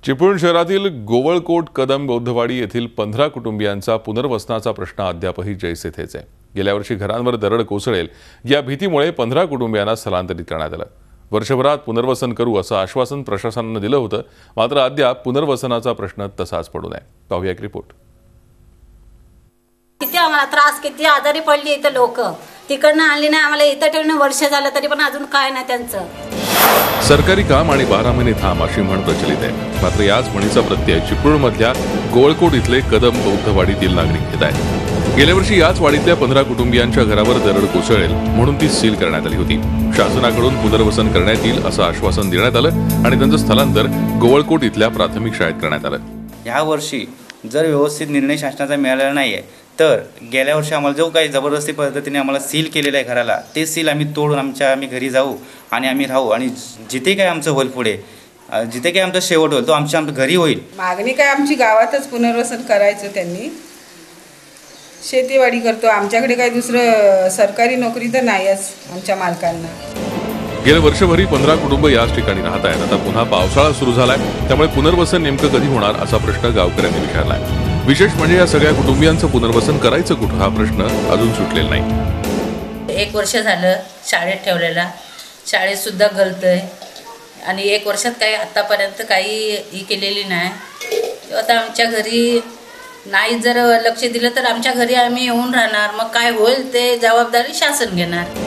चिपळूण शहरातील गोवळकोट कदम बौद्धवाडी येथील 15 कुटुंबियांचा पुनर्वसनाचा प्रश्न अद्यापही जैसे थेच आहे। गेल्या वर्षी घरांवर दरड कोसळेल या भीतीमुळे 15 कुटुंबियांना स्थलांतरित करण्यात आलं। वर्षभरात पुनर्वसन करू असं आश्वासन प्रशासनाने दिलं होतं, मात्र अद्याप पुनर्वसनाचा प्रश्न तसाच पडून आहे। पाहूया एक रिपोर्ट। किती आम्हाला त्रास, किती आजारी पडली इथं लोक, तिकडनं आणली नाही आम्हाला, इथं ठेवून वर्ष झालं तरी पण अजून काय नाही त्यांचं। सरकारी काम आणि 12 महिने थांब अशी म्हण प्रचलित आहे, मात्र याच म्हणीचा प्रत्यय चिपळूणमधल्या गोवळकोट इथले कदम बौद्धवाडीतील नागरिक घेत आहेत। गेल्या वर्षी याच वाडीतल्या 15 कुटुंबियांच्या घरावर दरड कोसळेल म्हणून ती सील करण्यात आली होती। शासनाकडून पुनर्वसन करण्यात येईल असं आश्वासन देण्यात आलं आणि त्यांचं स्थलांतर गोवळकोट इथल्या प्राथमिक शाळेत करण्यात आलं। या वर्षी जर व्यवस्थित निर्णय शासनाचा मिळालेला नाहीये तर गेल्या वर्षी आम्हाला जो काही जबरदस्ती पद्धतीने आम्हाला सील केलेलं आहे घराला, ते सील आम्ही तोडून आम्ही घरी जाऊ आणि आम्ही राहू आणि जिथे काही आमचं होईल पुढे, जिथे काही आमचा शेवट होईल तो आमच्या घरी होईल। मागणी काय आमची गावातच पुनर्वसन करायचं, त्यांनी शेतीवाडी करतो, आमच्याकडे काही दुसरं सरकारी नोकरी तर नाहीच आमच्या मालकांना। गेल्या वर्षभरी 15 कुटुंब याच ठिकाणी राहत आहेत। आता पुन्हा पावसाळा सुरू झालाय, त्यामुळे पुनर्वसन नेमकं कधी होणार असा प्रश्न गावकऱ्यांनी विचारलाय। विशेष म्हणजे या सगळ्या कुटुंबियांचं पुनर्वसन करायचं कुठं हा प्रश्न अजून सुटलेला नाही। 1 वर्ष झालं शाळेत ठेवलेला, शाळेत सुद्धा गलतय आणि 1 वर्षात काही आतापर्यंत काही ही केलेली नाही। आता आमच्या घरी नाही जर लक्ष दिलं तर आमच्या घरी आम्ही येऊन राहणार, मग काय होईल ते जबाबदारी शासन घेणार।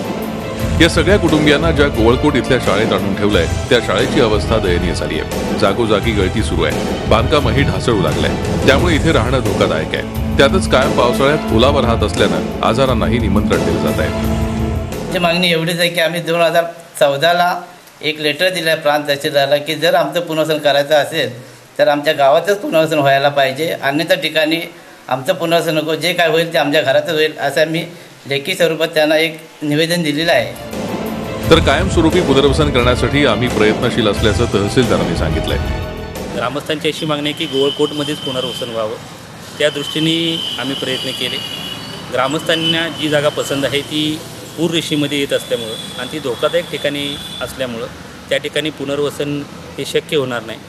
या सगळ्या कुटुंबियांना ज्या गोवळकोट इथल्या शाळेत आणून ठेवलंय त्या शाळेची अवस्था दयनीय झाली आहे। जागोजागी गळती सुरू आहे, बांधकामही ढासळू लागलंय, त्यामुळे इथे राहणं धोकादायक आहे। त्यातच कायम पावसाळ्यात ओलावा राहत असल्यानं आजारांनाही निमंत्रण दिलं जात आहे। मागणी एवढीच आहे की आम्ही 2014ला एक लेटर दिलं प्रांत तहसीलदाराला की जर आमचं पुनर्वसन करायचं असेल तर आमच्या गावातच पुनर्वसन व्हायला पाहिजे, अन्यथा ठिकाणी आमचं पुनर्वसन नको, जे काय होईल ते आमच्या घरातच होईल असं आम्ही लेखी स्वरूपात त्यांना एक निवेदन दिलेलं आहे। तर कायमस्वरूपी पुनर्वसन करण्यासाठी आम्ही प्रयत्नशील असल्याचं तहसीलदारांनी सांगितलंय। ग्रामस्थांची अशी मागणी आहे की गोवळकोटमध्येच पुनर्वसन व्हावं, त्या दृष्टीने आम्ही प्रयत्न केले। ग्रामस्थांना जी जागा पसंत आहे ती पूर रेषेमध्ये येत असल्यामुळं आणि ती धोकादायक ठिकाणी असल्यामुळं त्या ठिकाणी पुनर्वसन हे शक्य होणार नाही।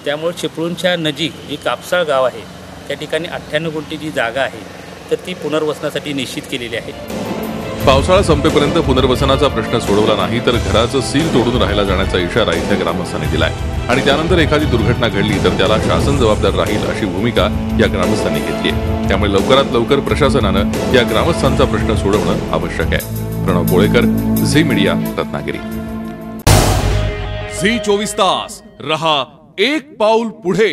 त्यामुळे चिपळूणच्या नजीक जी कापसाळ गाव आहे त्या ठिकाणी 98 गुंठी जी जागा आहे तर ती पुनर्वसनासाठी निश्चित केलेली आहे। पावसाळा संपेपर्यंत पुनर्वसनाचा प्रश्न सोडवला नाही तर घराचं सील तोडून राहायला जाण्याचा इशारा इथल्या ग्रामस्थांनी दिलाय आणि त्यानंतर एखादी दुर्घटना घडली तर त्याला शासन जबाबदार राहील अशी भूमिका या ग्रामस्थांनी घेतली आहे। त्यामुळे लवकरात लवकर प्रशासनानं या ग्रामस्थांचा प्रश्न सोडवणं आवश्यक आहे। प्रणव बोळेकर, झी मीडिया, रत्नागिरी। झी 24 तास रहा एक पाऊल पुढे।